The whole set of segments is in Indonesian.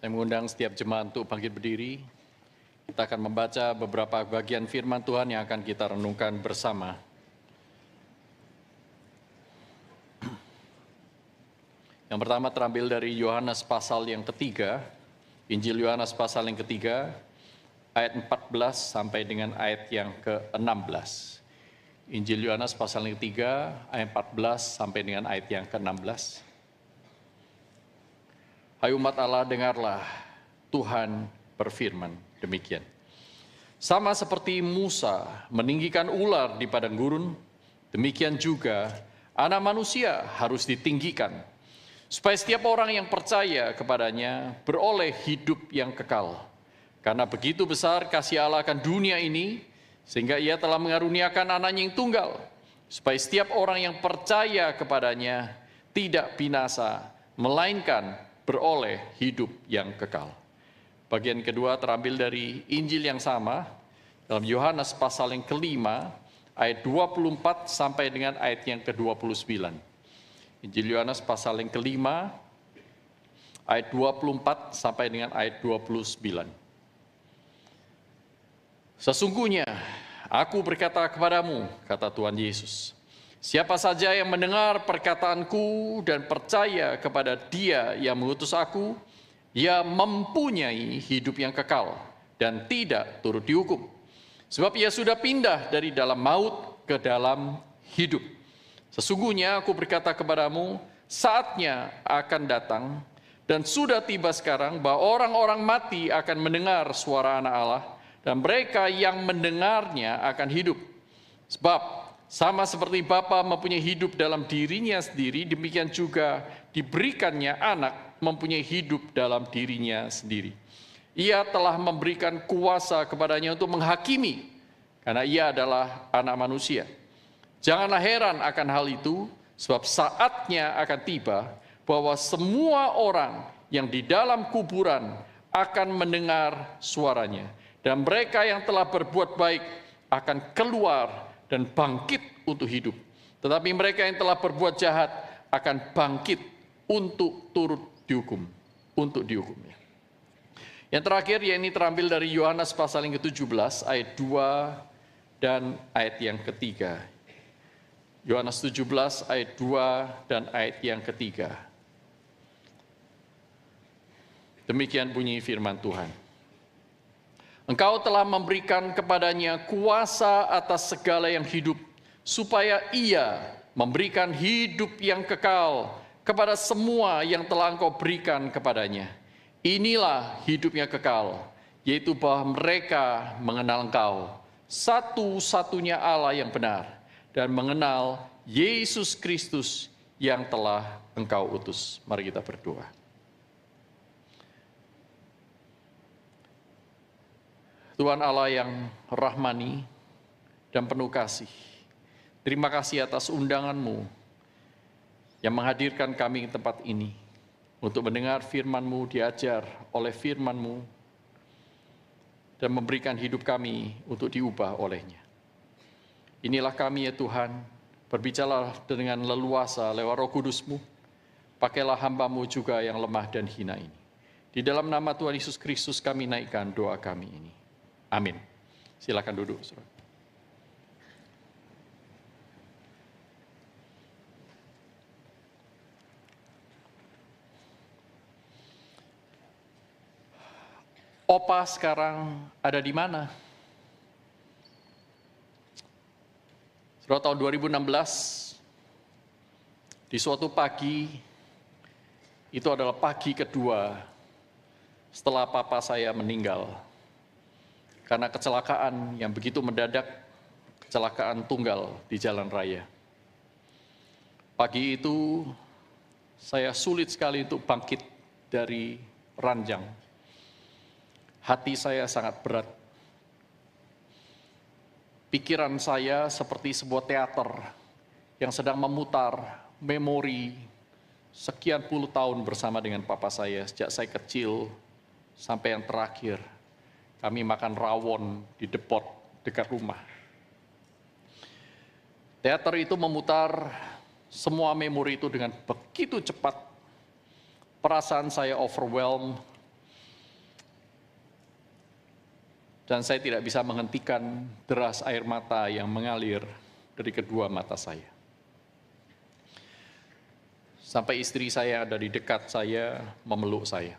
Saya mengundang setiap jemaat untuk bangkit berdiri. Kita akan membaca beberapa bagian firman Tuhan yang akan kita renungkan bersama. Yang pertama terambil dari Yohanes pasal yang ketiga, Injil Yohanes pasal yang ketiga, ayat 14 sampai dengan ayat yang ke-16. Injil Yohanes pasal yang ketiga, ayat 14 sampai dengan ayat yang ke-16. Hai umat Allah, dengarlah, Tuhan berfirman demikian. Sama seperti Musa meninggikan ular di padang gurun, demikian juga Anak Manusia harus ditinggikan, supaya setiap orang yang percaya kepadanya beroleh hidup yang kekal. Karena begitu besar kasih Allah akan dunia ini, sehingga Ia telah mengaruniakan anaknya yang tunggal, supaya setiap orang yang percaya kepadanya tidak binasa, melainkan beroleh hidup yang kekal. Bagian kedua terambil dari Injil yang sama, dalam Yohanes pasal yang kelima, ayat 24 sampai dengan ayat yang ke-29. Injil Yohanes pasal yang kelima, ayat 24 sampai dengan ayat 29. Sesungguhnya aku berkata kepadamu, kata Tuhan Yesus, siapa saja yang mendengar perkataanku dan percaya kepada Dia yang mengutus aku, ia mempunyai hidup yang kekal dan tidak turut dihukum. Sebab ia sudah pindah dari dalam maut ke dalam hidup. Sesungguhnya aku berkata kepadamu, saatnya akan datang dan sudah tiba sekarang bahwa orang-orang mati akan mendengar suara Anak Allah, dan mereka yang mendengarnya akan hidup. Sebab sama seperti Bapa mempunyai hidup dalam dirinya sendiri, demikian juga diberikannya Anak mempunyai hidup dalam dirinya sendiri. Ia telah memberikan kuasa kepadanya untuk menghakimi, karena Ia adalah Anak Manusia. Janganlah heran akan hal itu, sebab saatnya akan tiba bahwa semua orang yang di dalam kuburan akan mendengar suaranya. Dan mereka yang telah berbuat baik akan keluar dan bangkit untuk hidup. Tetapi mereka yang telah berbuat jahat akan bangkit untuk turut dihukum. Untuk dihukumnya. Yang terakhir, yakni terambil dari Yohanes pasal yang ke-17, ayat 2 dan ayat yang ketiga. Yohanes 17, ayat 2 dan ayat yang ketiga. Demikian bunyi firman Tuhan. Engkau telah memberikan kepadanya kuasa atas segala yang hidup, supaya Ia memberikan hidup yang kekal kepada semua yang telah Engkau berikan kepadanya. Inilah hidupnya kekal, yaitu bahwa mereka mengenal Engkau, satu-satunya Allah yang benar, dan mengenal Yesus Kristus yang telah Engkau utus. Mari kita berdoa. Tuhan Allah yang rahmani dan penuh kasih, terima kasih atas undangan-Mu yang menghadirkan kami ke tempat ini untuk mendengar firman-Mu, diajar oleh firman-Mu, dan memberikan hidup kami untuk diubah olehnya. Inilah kami ya Tuhan, berbicaralah dengan leluasa lewat Roh Kudus-Mu, pakailah hamba-Mu juga yang lemah dan hina ini. Di dalam nama Tuhan Yesus Kristus kami naikkan doa kami ini. Amin. Silakan duduk, saudara. Opa sekarang ada di mana? Saudara, tahun 2016, di suatu pagi, itu adalah pagi kedua setelah papa saya meninggal. Karena kecelakaan yang begitu mendadak, kecelakaan tunggal di jalan raya. Pagi itu saya sulit sekali untuk bangkit dari ranjang. Hati saya sangat berat. Pikiran saya seperti sebuah teater yang sedang memutar memori sekian puluh tahun bersama dengan papa saya sejak saya kecil sampai yang terakhir. Kami makan rawon di depot dekat rumah. Teater itu memutar semua memori itu dengan begitu cepat. Perasaan saya overwhelmed, dan saya tidak bisa menghentikan deras air mata yang mengalir dari kedua mata saya. Sampai istri saya ada di dekat saya, memeluk saya.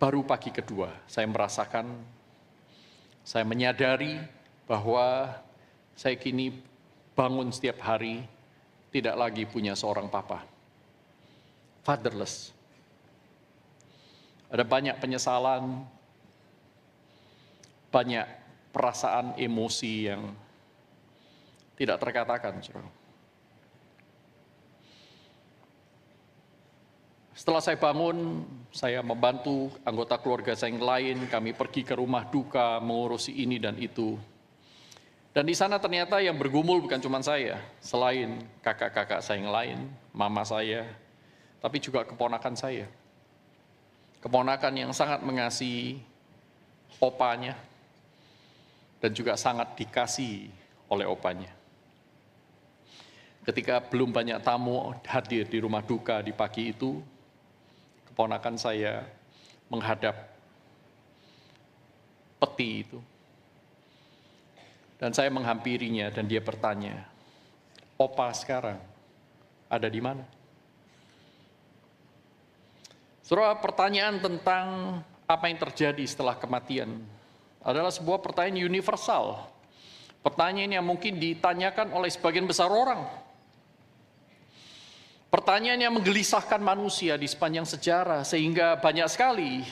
Baru pagi kedua, saya merasakan, saya menyadari bahwa saya kini bangun setiap hari, tidak lagi punya seorang papa. Fatherless. Ada banyak penyesalan, banyak perasaan emosi yang tidak terkatakan, saudara. Setelah saya bangun, saya membantu anggota keluarga saya yang lain, kami pergi ke rumah duka, mengurusi ini dan itu. Dan di sana ternyata yang bergumul bukan cuma saya, selain kakak-kakak saya yang lain, mama saya, tapi juga keponakan saya. Keponakan yang sangat mengasihi opanya, dan juga sangat dikasihi oleh opanya. Ketika belum banyak tamu hadir di rumah duka di pagi itu, keponakan saya menghadap peti itu. Dan saya menghampirinya dan dia bertanya, "Opa sekarang ada di mana?" Saudara, pertanyaan tentang apa yang terjadi setelah kematian adalah sebuah pertanyaan universal. Pertanyaan yang mungkin ditanyakan oleh sebagian besar orang. Pertanyaan yang menggelisahkan manusia di sepanjang sejarah, sehingga banyak sekali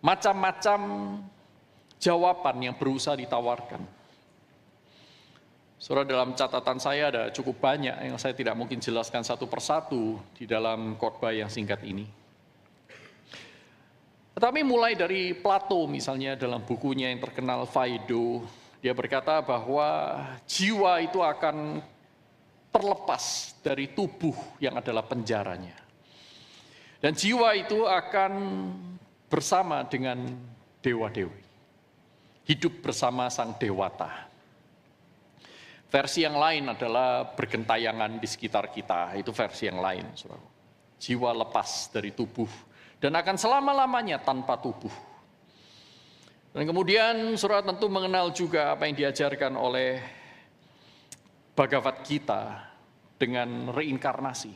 macam-macam jawaban yang berusaha ditawarkan. Saudara, dalam catatan saya ada cukup banyak yang saya tidak mungkin jelaskan satu persatu di dalam khotbah yang singkat ini. Tetapi mulai dari Plato misalnya dalam bukunya yang terkenal Phaedo, dia berkata bahwa jiwa itu akan terlepas dari tubuh yang adalah penjaranya. Dan jiwa itu akan bersama dengan dewa-dewi. Hidup bersama sang dewata. Versi yang lain adalah bergentayangan di sekitar kita, itu versi yang lain. Saudara. Jiwa lepas dari tubuh dan akan selama-lamanya tanpa tubuh. Dan kemudian saudara tentu mengenal juga apa yang diajarkan oleh Bhagavad Gita dengan reinkarnasi.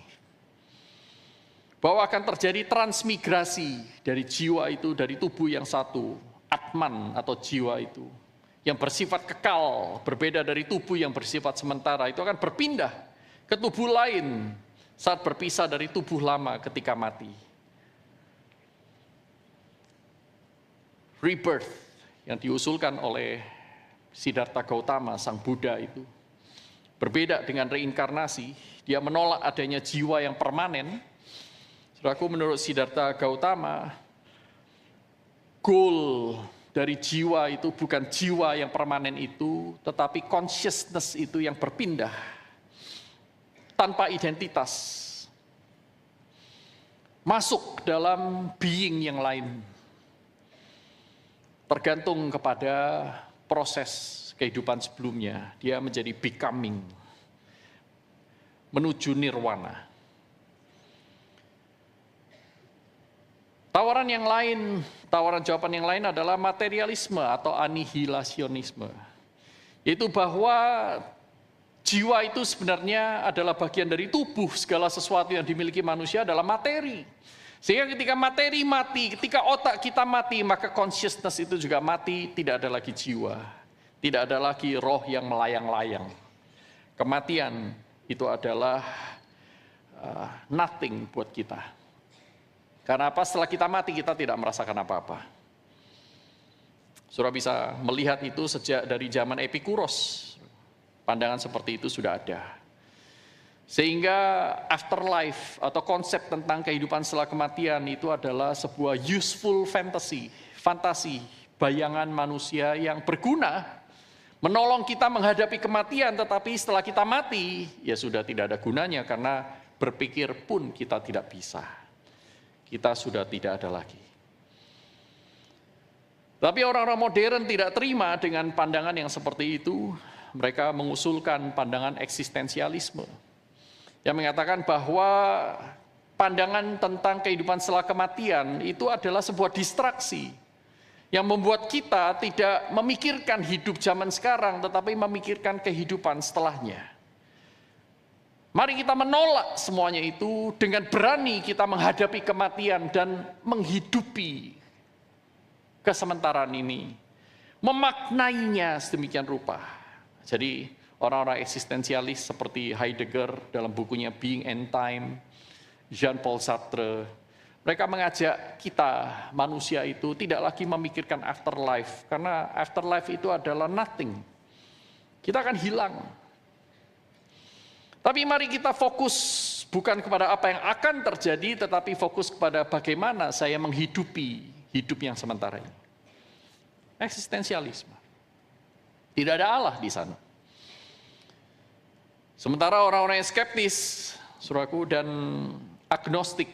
Bahwa akan terjadi transmigrasi dari jiwa itu, dari tubuh yang satu, Atman atau jiwa itu, yang bersifat kekal, berbeda dari tubuh yang bersifat sementara, itu akan berpindah ke tubuh lain saat berpisah dari tubuh lama ketika mati. Rebirth yang diusulkan oleh Siddhartha Gautama, sang Buddha itu, berbeda dengan reinkarnasi, dia menolak adanya jiwa yang permanen. Saudaraku, menurut Siddhartha Gautama, goal dari jiwa itu bukan jiwa yang permanen itu, tetapi consciousness itu yang berpindah, tanpa identitas, masuk dalam being yang lain, tergantung kepada proses kehidupan sebelumnya, dia menjadi becoming, menuju nirwana. Tawaran yang lain, tawaran jawaban yang lain adalah materialisme atau anihilasionisme. Yaitu bahwa jiwa itu sebenarnya adalah bagian dari tubuh, segala sesuatu yang dimiliki manusia adalah materi. Sehingga ketika materi mati, ketika otak kita mati, maka consciousness itu juga mati, tidak ada lagi jiwa. Tidak ada lagi roh yang melayang-layang. Kematian itu adalah nothing buat kita. Karena apa? Setelah kita mati, kita tidak merasakan apa-apa. Saudara bisa melihat itu sejak dari zaman Epikuros. Pandangan seperti itu sudah ada. Sehingga afterlife atau konsep tentang kehidupan setelah kematian itu adalah sebuah useful fantasy. Fantasi, bayangan manusia yang berguna, menolong kita menghadapi kematian, tetapi setelah kita mati, ya sudah tidak ada gunanya karena berpikir pun kita tidak bisa. Kita sudah tidak ada lagi. Tapi orang-orang modern tidak terima dengan pandangan yang seperti itu. Mereka mengusulkan pandangan eksistensialisme yang mengatakan bahwa pandangan tentang kehidupan setelah kematian itu adalah sebuah distraksi yang membuat kita tidak memikirkan hidup zaman sekarang, tetapi memikirkan kehidupan setelahnya. Mari kita menolak semuanya itu dengan berani kita menghadapi kematian dan menghidupi kesementaraan ini, memaknainya sedemikian rupa. Jadi orang-orang eksistensialis seperti Heidegger dalam bukunya Being and Time, Jean-Paul Sartre, mereka mengajak kita manusia itu tidak lagi memikirkan afterlife, karena afterlife itu adalah nothing. Kita akan hilang. Tapi mari kita fokus bukan kepada apa yang akan terjadi, tetapi fokus kepada bagaimana saya menghidupi hidup yang sementara ini. Eksistensialisme. Tidak ada Allah di sana. Sementara orang-orang yang skeptis, saudaraku, dan agnostik,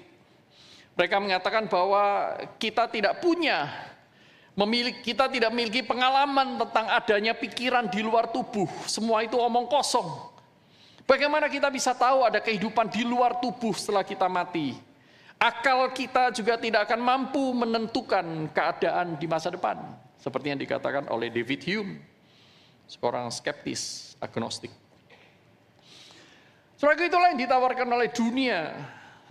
mereka mengatakan bahwa kita tidak memiliki pengalaman tentang adanya pikiran di luar tubuh. Semua itu omong kosong. Bagaimana kita bisa tahu ada kehidupan di luar tubuh setelah kita mati? Akal kita juga tidak akan mampu menentukan keadaan di masa depan. Seperti yang dikatakan oleh David Hume, seorang skeptis agnostik. Saudara, itulah yang ditawarkan oleh dunia.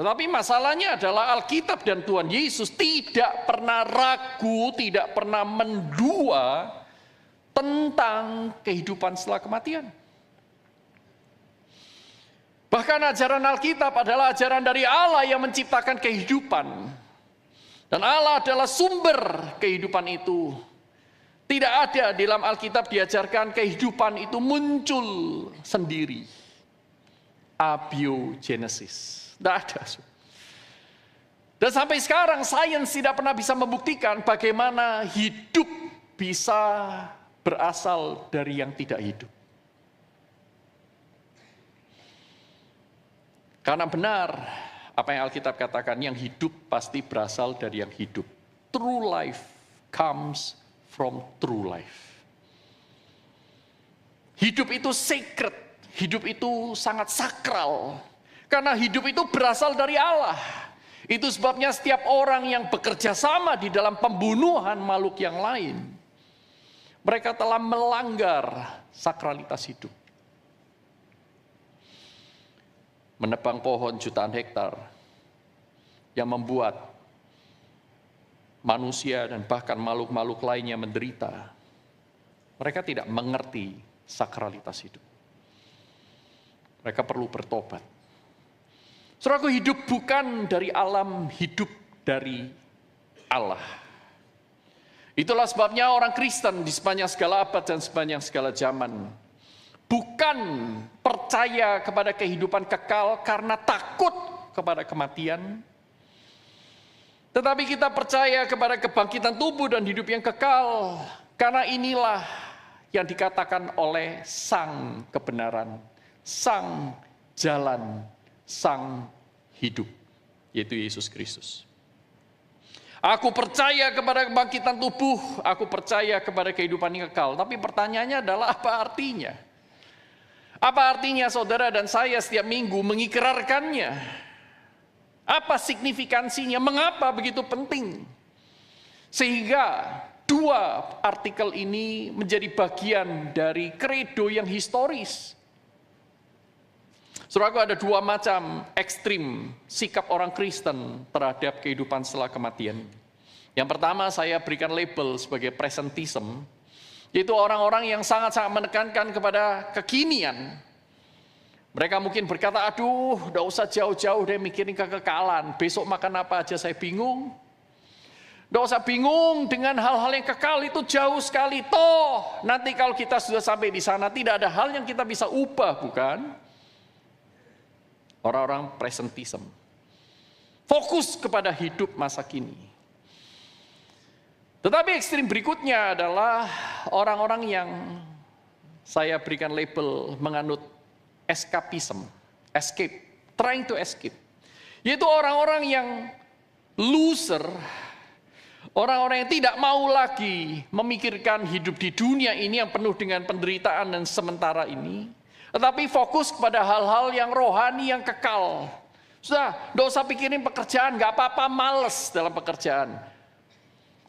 Tetapi masalahnya adalah Alkitab dan Tuhan Yesus tidak pernah ragu, tidak pernah mendua tentang kehidupan setelah kematian. Bahkan ajaran Alkitab adalah ajaran dari Allah yang menciptakan kehidupan. Dan Allah adalah sumber kehidupan itu. Tidak ada di dalam Alkitab diajarkan kehidupan itu muncul sendiri. Abiogenesis. Tidak ada. Dan sampai sekarang sains tidak pernah bisa membuktikan bagaimana hidup bisa berasal dari yang tidak hidup. Karena benar apa yang Alkitab katakan, yang hidup pasti berasal dari yang hidup. True life comes from true life. Hidup itu sacred, hidup itu sangat sakral. Karena hidup itu berasal dari Allah. Itu sebabnya setiap orang yang bekerja sama di dalam pembunuhan makhluk yang lain, mereka telah melanggar sakralitas hidup. Menebang pohon jutaan hektar yang membuat manusia dan bahkan makhluk-makhluk lainnya menderita. Mereka tidak mengerti sakralitas hidup. Mereka perlu bertobat. Saudaraku, hidup bukan dari alam, hidup dari Allah. Itulah sebabnya orang Kristen di sepanjang segala abad dan sepanjang segala zaman bukan percaya kepada kehidupan kekal karena takut kepada kematian, tetapi kita percaya kepada kebangkitan tubuh dan hidup yang kekal, karena inilah yang dikatakan oleh Sang Kebenaran, Sang Jalan, Sang Hidup, yaitu Yesus Kristus. Aku percaya kepada kebangkitan tubuh, aku percaya kepada kehidupan yang kekal. Tapi pertanyaannya adalah apa artinya? Apa artinya saudara dan saya setiap minggu mengikrarkannya? Apa signifikansinya? Mengapa begitu penting? Sehingga dua artikel ini menjadi bagian dari kredo yang historis. Saudaraku, ada dua macam ekstrim sikap orang Kristen terhadap kehidupan setelah kematian. Yang pertama saya berikan label sebagai presentism, yaitu orang-orang yang sangat-sangat menekankan kepada kekinian. Mereka mungkin berkata, aduh, udah usah jauh-jauh deh mikirin kekekalan. Besok makan apa aja saya bingung. Udah usah bingung dengan hal-hal yang kekal, itu jauh sekali. Toh, nanti kalau kita sudah sampai di sana, tidak ada hal yang kita bisa ubah, bukan? Orang-orang presentism. Fokus kepada hidup masa kini. Tetapi ekstrim berikutnya adalah orang-orang yang saya berikan label menganut escapism, escape, trying to escape. Yaitu orang-orang yang loser, orang-orang yang tidak mau lagi memikirkan hidup di dunia ini yang penuh dengan penderitaan dan sementara ini, tetapi fokus kepada hal-hal yang rohani, yang kekal. Sudah, nggak usah pikirin pekerjaan, nggak apa-apa males dalam pekerjaan.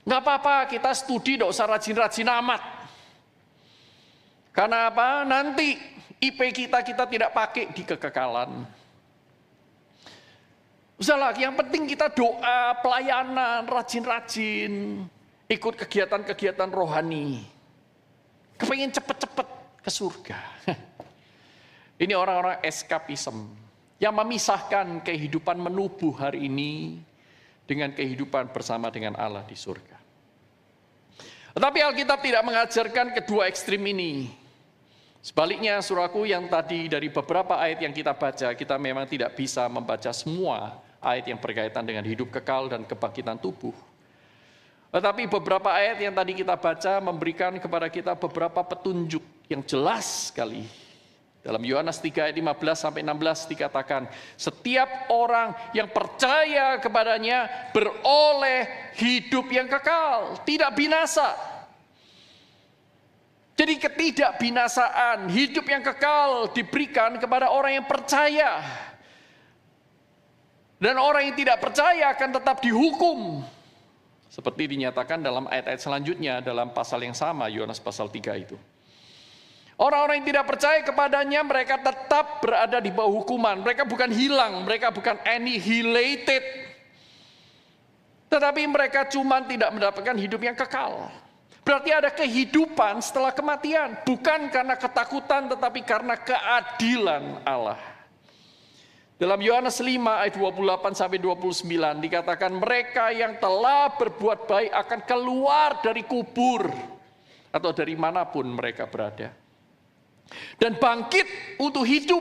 Nggak apa-apa kita studi, nggak usah rajin-rajin amat. Karena apa? Nanti IP kita tidak pakai di kekekalan. Udahlah, yang penting kita doa, pelayanan, rajin-rajin, ikut kegiatan-kegiatan rohani. Kepengen cepet-cepet ke surga. Ini orang-orang eskapisme yang memisahkan kehidupan menubuh hari ini dengan kehidupan bersama dengan Allah di surga. Tetapi Alkitab tidak mengajarkan kedua ekstrim ini. Sebaliknya, saudaraku, yang tadi dari beberapa ayat yang kita baca, kita memang tidak bisa membaca semua ayat yang berkaitan dengan hidup kekal dan kebangkitan tubuh. Tetapi beberapa ayat yang tadi kita baca memberikan kepada kita beberapa petunjuk yang jelas sekali. Dalam Yohanes 3 ayat 15-16 dikatakan, setiap orang yang percaya kepadanya beroleh hidup yang kekal, tidak binasa. Jadi ketidakbinasaan, hidup yang kekal diberikan kepada orang yang percaya. Dan orang yang tidak percaya akan tetap dihukum. Seperti dinyatakan dalam ayat-ayat selanjutnya dalam pasal yang sama, Yohanes pasal 3 itu. Orang-orang yang tidak percaya kepadanya, mereka tetap berada di bawah hukuman. Mereka bukan hilang, mereka bukan annihilated. Tetapi mereka cuma tidak mendapatkan hidup yang kekal. Berarti ada kehidupan setelah kematian. Bukan karena ketakutan, tetapi karena keadilan Allah. Dalam Yohanes 5 ayat 28-29 dikatakan, mereka yang telah berbuat baik akan keluar dari kubur. Atau dari manapun mereka berada. Dan bangkit untuk hidup.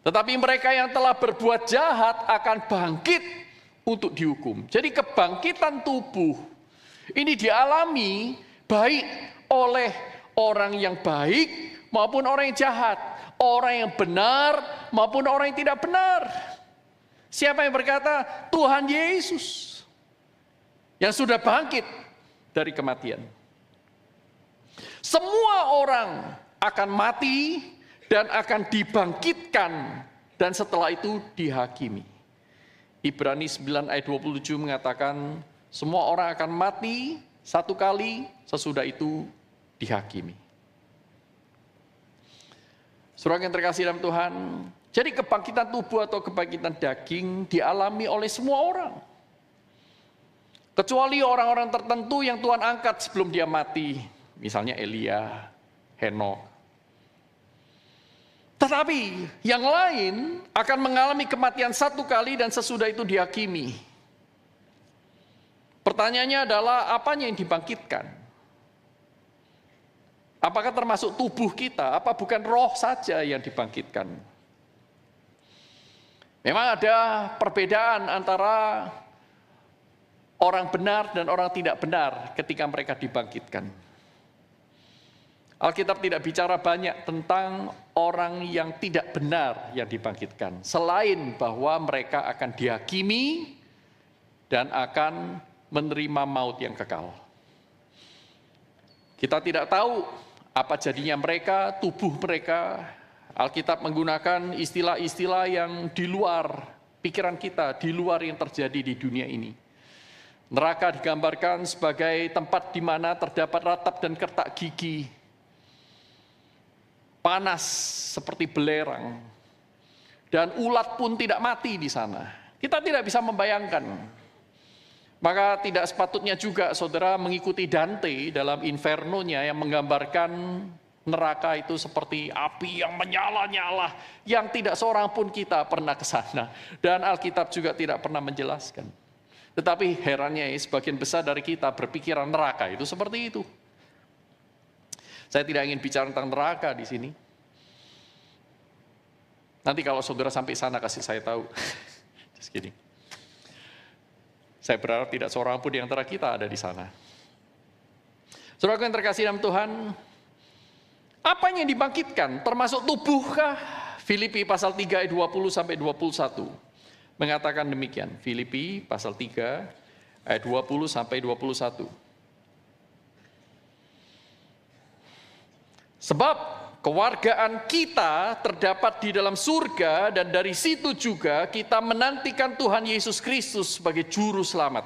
Tetapi mereka yang telah berbuat jahat akan bangkit untuk dihukum. Jadi kebangkitan tubuh ini dialami baik oleh orang yang baik maupun orang yang jahat. Orang yang benar maupun orang yang tidak benar. Siapa yang berkata? Tuhan Yesus. Yang sudah bangkit dari kematian. Semua orang akan mati dan akan dibangkitkan dan setelah itu dihakimi. Ibrani 9 ayat 27 mengatakan semua orang akan mati satu kali, sesudah itu dihakimi. Saudara yang terkasih dalam Tuhan, jadi kebangkitan tubuh atau kebangkitan daging dialami oleh semua orang. Kecuali orang-orang tertentu yang Tuhan angkat sebelum dia mati. Misalnya Elia, Henok. Tetapi yang lain akan mengalami kematian satu kali dan sesudah itu dihakimi. Pertanyaannya adalah apanya yang dibangkitkan? Apakah termasuk tubuh kita? Apa bukan roh saja yang dibangkitkan? Memang ada perbedaan antara orang benar dan orang tidak benar ketika mereka dibangkitkan. Alkitab tidak bicara banyak tentang orang yang tidak benar yang dibangkitkan. Selain bahwa mereka akan dihakimi dan akan menerima maut yang kekal. Kita tidak tahu apa jadinya mereka, tubuh mereka. Alkitab menggunakan istilah-istilah yang di luar pikiran kita, di luar yang terjadi di dunia ini. Neraka digambarkan sebagai tempat di mana terdapat ratap dan kertak gigi. Panas seperti belerang. Dan ulat pun tidak mati di sana. Kita tidak bisa membayangkan. Maka tidak sepatutnya juga saudara mengikuti Dante dalam Inferno-nya yang menggambarkan neraka itu seperti api yang menyala-nyala. Yang tidak seorang pun kita pernah ke sana. Dan Alkitab juga tidak pernah menjelaskan. Tetapi herannya sebagian besar dari kita berpikiran neraka itu seperti itu. Saya tidak ingin bicara tentang neraka di sini. Nanti kalau saudara sampai sana kasih saya tahu. Just kidding. Saya berharap tidak seorang pun di antara kita ada di sana. Saudara yang terkasih dalam Tuhan, apa yang dibangkitkan? Termasuk tubuhkah? Filipi pasal 3 ayat 20-21 mengatakan demikian. Filipi pasal 3 ayat 20-21. Sebab kewargaan kita terdapat di dalam surga, dan dari situ juga kita menantikan Tuhan Yesus Kristus sebagai juru selamat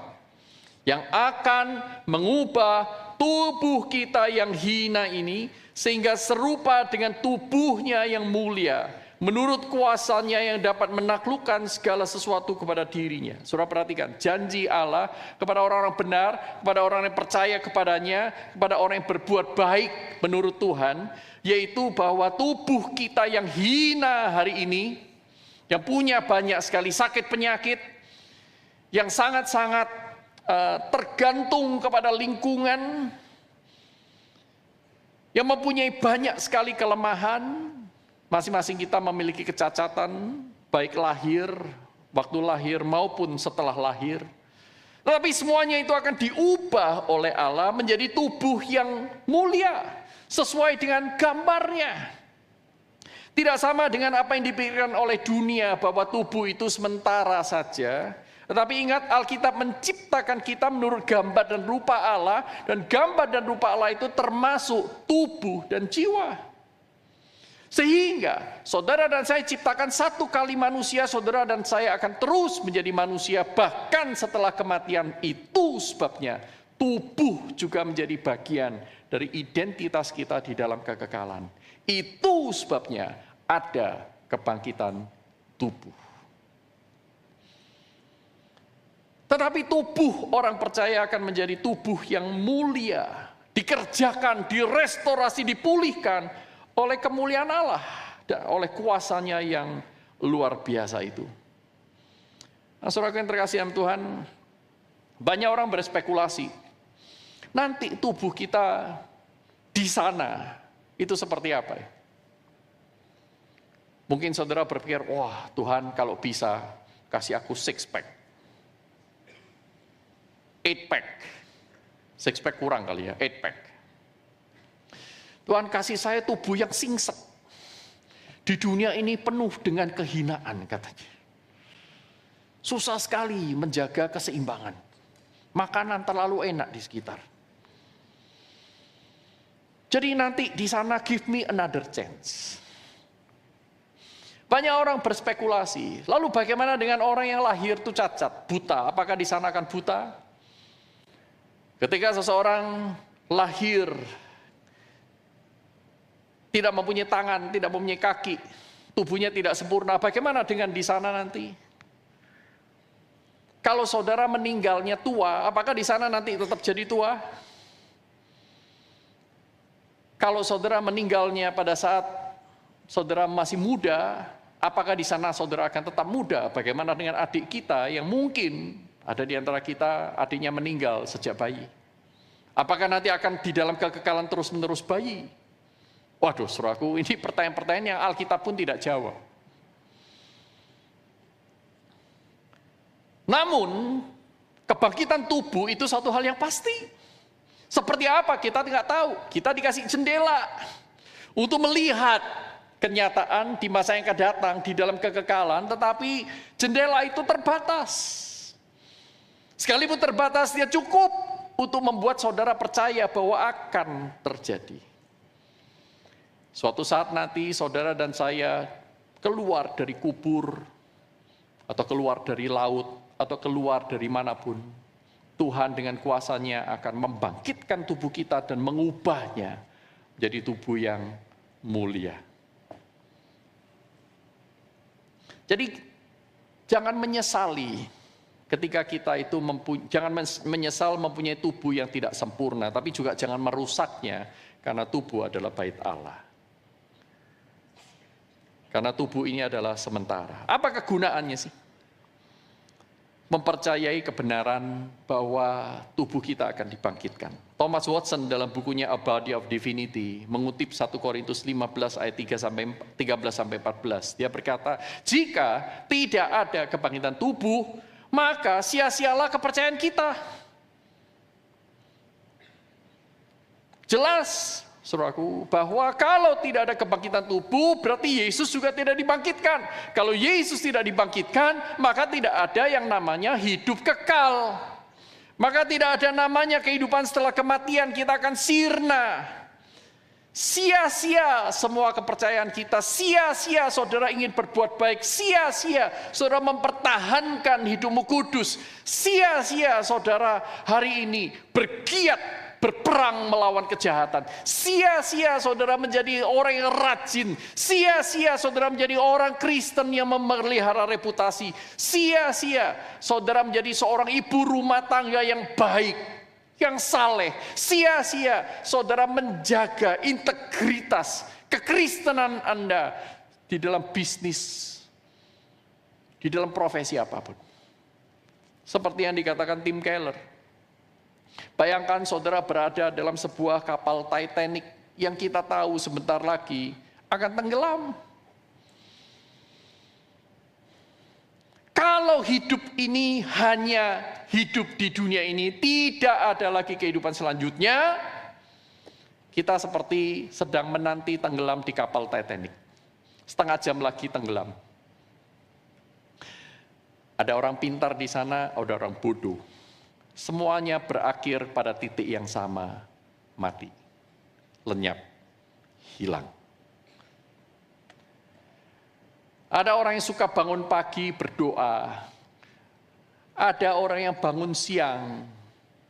yang akan mengubah tubuh kita yang hina ini sehingga serupa dengan tubuhnya yang mulia, menurut kuasanya yang dapat menaklukkan segala sesuatu kepada dirinya. Saudara perhatikan, janji Allah kepada orang-orang benar, kepada orang yang percaya kepadanya, kepada orang yang berbuat baik menurut Tuhan, yaitu bahwa tubuh kita yang hina hari ini, yang punya banyak sekali sakit penyakit, yang sangat-sangat tergantung kepada lingkungan, yang mempunyai banyak sekali kelemahan. Masing-masing kita memiliki kecacatan, baik lahir, waktu lahir maupun setelah lahir. Tetapi semuanya itu akan diubah oleh Allah menjadi tubuh yang mulia, sesuai dengan gambarnya. Tidak sama dengan apa yang dipikirkan oleh dunia bahwa tubuh itu sementara saja. Tetapi ingat, Alkitab menciptakan kita menurut gambar dan rupa Allah, dan gambar dan rupa Allah itu termasuk tubuh dan jiwa. Sehingga saudara dan saya ciptakan satu kali manusia, saudara dan saya akan terus menjadi manusia bahkan setelah kematian. Itu sebabnya tubuh juga menjadi bagian dari identitas kita di dalam kekekalan. Itu sebabnya ada kebangkitan tubuh. Tetapi tubuh orang percaya akan menjadi tubuh yang mulia, dikerjakan, direstorasi, dipulihkan oleh kemuliaan Allah dan oleh kuasanya yang luar biasa itu. Nah, saudara yang terkasih dalam Tuhan, banyak orang berspekulasi, nanti tubuh kita di sana itu seperti apa ya? Mungkin saudara berpikir, wah Tuhan kalau bisa kasih aku 6-pack. 8-pack, 6-pack kurang kali ya, 8-pack. Tuhan kasih saya tubuh yang singset. Di dunia ini penuh dengan kehinaan katanya. Susah sekali menjaga keseimbangan. Makanan terlalu enak di sekitar. Jadi nanti di sana give me another chance. Banyak orang berspekulasi, lalu bagaimana dengan orang yang lahir itu cacat, buta? Apakah di sana akan buta? Ketika seseorang lahir tidak mempunyai tangan, tidak mempunyai kaki, tubuhnya tidak sempurna, bagaimana dengan di sana nanti? Kalau saudara meninggalnya tua, apakah di sana nanti tetap jadi tua? Kalau saudara meninggalnya pada saat saudara masih muda, apakah di sana saudara akan tetap muda? Bagaimana dengan adik kita yang mungkin ada di antara kita, adiknya meninggal sejak bayi. Apakah nanti akan di dalam kekekalan terus-menerus bayi? Waduh, saudaraku, ini pertanyaan-pertanyaan yang Alkitab pun tidak jawab. Namun, kebangkitan tubuh itu satu hal yang pasti. Seperti apa? Kita tidak tahu. Kita dikasih jendela untuk melihat kenyataan di masa yang akan datang di dalam kekekalan, tetapi jendela itu terbatas. Sekalipun terbatas, dia cukup untuk membuat saudara percaya bahwa akan terjadi. Suatu saat nanti saudara dan saya keluar dari kubur, atau keluar dari laut, atau keluar dari manapun, Tuhan dengan kuasanya akan membangkitkan tubuh kita dan mengubahnya menjadi tubuh yang mulia. Jadi jangan menyesali ketika kita itu jangan menyesal mempunyai tubuh yang tidak sempurna, tapi juga jangan merusaknya karena tubuh adalah bait Allah. Karena tubuh ini adalah sementara. Apa kegunaannya sih? Mempercayai kebenaran bahwa tubuh kita akan dibangkitkan. Thomas Watson dalam bukunya A Body of Divinity mengutip 1 Korintus 15 ayat 13-14. Dia berkata, jika tidak ada kebangkitan tubuh, maka sia-sialah kepercayaan kita. Jelas, saudaraku, bahwa kalau tidak ada kebangkitan tubuh, berarti Yesus juga tidak dibangkitkan. Kalau Yesus tidak dibangkitkan, maka tidak ada yang namanya hidup kekal. Maka tidak ada namanya kehidupan setelah kematian, kita akan sirna. Sia-sia semua kepercayaan kita, sia-sia saudara ingin berbuat baik, sia-sia saudara mempertahankan hidupmu kudus, sia-sia saudara hari ini bergiat berperang melawan kejahatan, sia-sia saudara menjadi orang yang rajin, sia-sia saudara menjadi orang Kristen yang memelihara reputasi, sia-sia saudara menjadi seorang ibu rumah tangga yang baik, yang saleh, sia-sia saudara menjaga integritas kekristenan Anda di dalam bisnis, di dalam profesi apapun. Seperti yang dikatakan Tim Keller. Bayangkan saudara berada dalam sebuah kapal Titanic yang kita tahu sebentar lagi akan tenggelam. Kalau hidup ini hanya hidup di dunia ini, tidak ada lagi kehidupan selanjutnya, kita seperti sedang menanti tenggelam di kapal Titanic. Setengah jam lagi tenggelam. Ada orang pintar di sana, ada orang bodoh. Semuanya berakhir pada titik yang sama, mati, lenyap, hilang. Ada orang yang suka bangun pagi berdoa. Ada orang yang bangun siang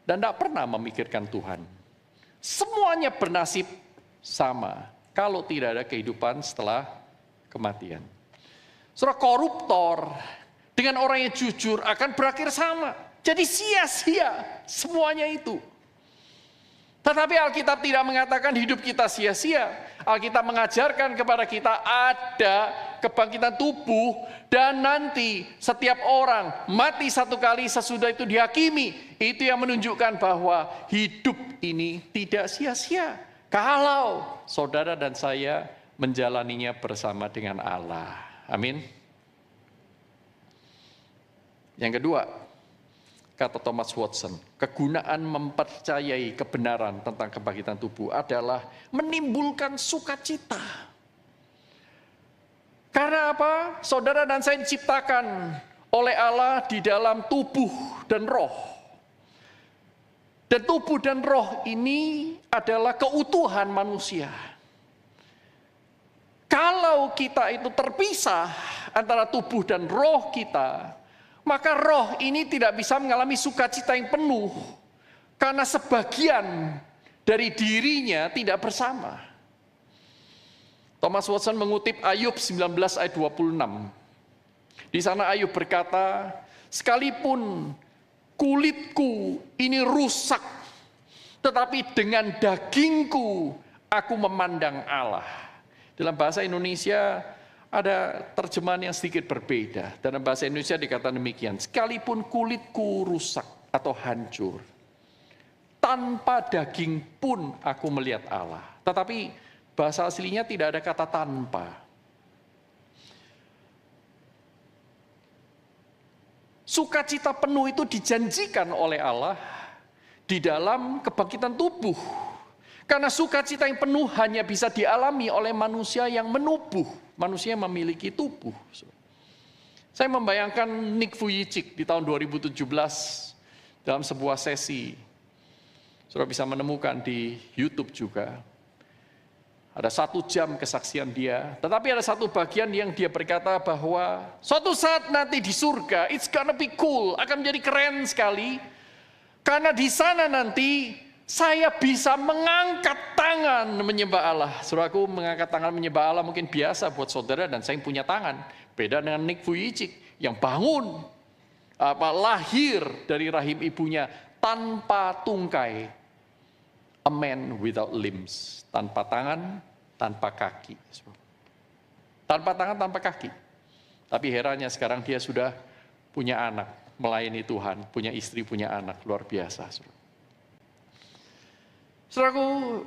dan tidak pernah memikirkan Tuhan. Semuanya bernasib sama kalau tidak ada kehidupan setelah kematian. Saudara, koruptor dengan orang yang jujur akan berakhir sama. Jadi sia-sia semuanya itu. Tetapi Alkitab tidak mengatakan hidup kita sia-sia. Alkitab mengajarkan kepada kita ada kebangkitan tubuh dan nanti setiap orang mati satu kali sesudah itu dihakimi. Itu yang menunjukkan bahwa hidup ini tidak sia-sia kalau saudara dan saya menjalaninya bersama dengan Allah. Amin. Yang kedua, kata Thomas Watson, kegunaan mempercayai kebenaran tentang kebangkitan tubuh adalah menimbulkan sukacita. Karena apa? Saudara dan saya diciptakan oleh Allah di dalam tubuh dan roh. Dan tubuh dan roh ini adalah keutuhan manusia. Kalau kita itu terpisah antara tubuh dan roh kita, maka roh ini tidak bisa mengalami sukacita yang penuh. Karena sebagian dari dirinya tidak bersama. Thomas Watson mengutip Ayub 19 ayat 26. Di sana Ayub berkata, sekalipun kulitku ini rusak, tetapi dengan dagingku aku memandang Allah. Dalam bahasa Indonesia ada terjemahan yang sedikit berbeda. Dalam bahasa Indonesia dikatakan demikian, sekalipun kulitku rusak atau hancur, tanpa daging pun aku melihat Allah. Tetapi bahasa aslinya tidak ada kata tanpa. Sukacita penuh itu dijanjikan oleh Allah di dalam kebangkitan tubuh. Karena sukacita yang penuh hanya bisa dialami oleh manusia yang menubuh. Manusia yang memiliki tubuh. Saya membayangkan Nick Vujicic di tahun 2017 dalam sebuah sesi. Saudara bisa menemukan di YouTube juga. Ada 1 jam kesaksian dia. Tetapi ada satu bagian yang dia berkata bahwa suatu saat nanti di surga, it's gonna be cool, akan menjadi keren sekali. Karena di sana nanti saya bisa mengangkat tangan menyembah Allah. Saudaraku, mengangkat tangan menyembah Allah mungkin biasa buat saudara dan saya yang punya tangan. Beda dengan Nick Vujicic yang bangun, lahir dari rahim ibunya tanpa tungkai. A man without limbs, tanpa tangan, tanpa kaki. Tanpa tangan, tanpa kaki. Tapi herannya sekarang dia sudah punya anak, melayani Tuhan, punya istri, punya anak, luar biasa. Saudaraku,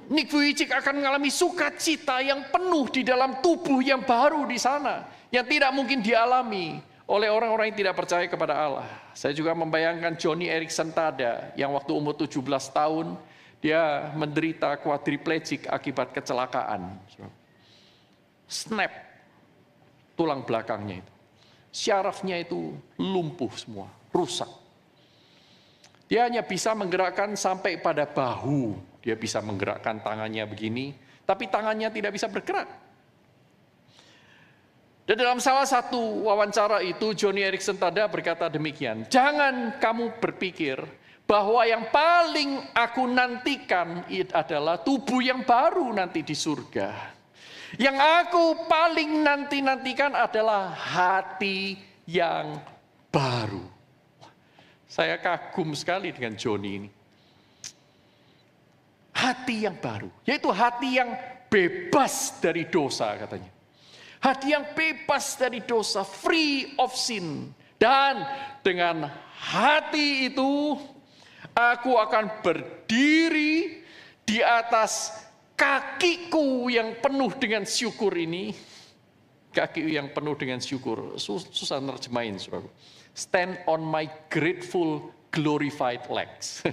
Nick Vujicic akan mengalami sukacita yang penuh di dalam tubuh yang baru di sana, yang tidak mungkin dialami oleh orang-orang yang tidak percaya kepada Allah. Saya juga membayangkan Johnny Erickson Tada, yang waktu umur 17 tahun, dia menderita quadriplegic akibat kecelakaan. Snap tulang belakangnya itu. Syarafnya itu lumpuh semua, rusak. Dia hanya bisa menggerakkan sampai pada bahu. Dia bisa menggerakkan tangannya begini, tapi tangannya tidak bisa bergerak. Dan dalam salah satu wawancara itu, Joni Eareckson Tada berkata demikian, "Jangan kamu berpikir bahwa yang paling aku nantikan adalah tubuh yang baru nanti di surga. Yang aku paling nantikan adalah hati yang baru." Saya kagum sekali dengan Joni ini. Hati yang baru, yaitu hati yang bebas dari dosa katanya. Hati yang bebas dari dosa, free of sin. Dan dengan hati itu, aku akan berdiri di atas kakiku yang penuh dengan syukur ini. Kaki yang penuh dengan syukur, susah nerjemahin, saudara. Stand on my grateful, glorified legs.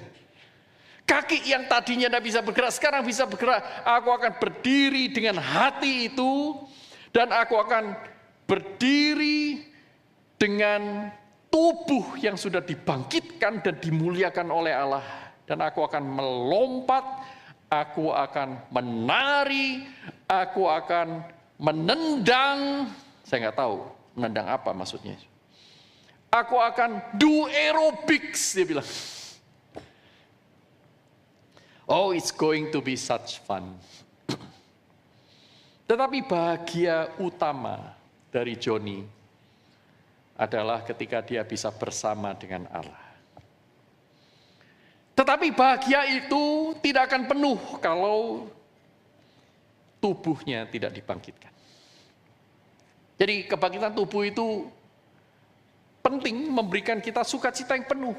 Kaki yang tadinya tidak bisa bergerak, sekarang bisa bergerak. Aku akan berdiri dengan hati itu. Dan aku akan berdiri dengan tubuh yang sudah dibangkitkan dan dimuliakan oleh Allah. Dan aku akan melompat, aku akan menari, aku akan menendang. Saya nggak tahu menendang apa maksudnya. Aku akan do aerobics, dia bilang. Oh, it's going to be such fun. Tetapi bahagia utama dari Joni adalah ketika dia bisa bersama dengan Allah. Tetapi bahagia itu tidak akan penuh kalau tubuhnya tidak dibangkitkan. Jadi kebangkitan tubuh itu penting memberikan kita sukacita yang penuh.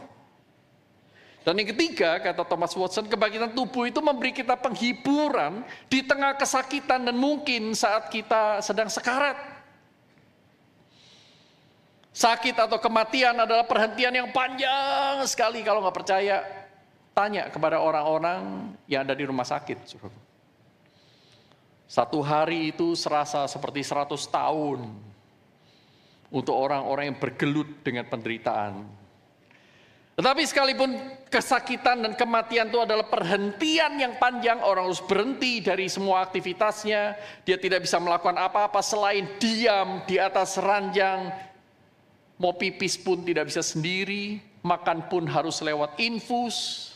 Dan yang ketiga, kata Thomas Watson, kebangkitan tubuh itu memberi kita penghiburan di tengah kesakitan dan mungkin saat kita sedang sekarat. Sakit atau kematian adalah perhentian yang panjang sekali. Kalau nggak percaya, tanya kepada orang-orang yang ada di rumah sakit. Satu hari itu serasa seperti 100 tahun untuk orang-orang yang bergelut dengan penderitaan. Tetapi sekalipun kesakitan dan kematian itu adalah perhentian yang panjang, orang harus berhenti dari semua aktivitasnya. Dia tidak bisa melakukan apa-apa selain diam di atas ranjang. Mau pipis pun tidak bisa sendiri, makan pun harus lewat infus.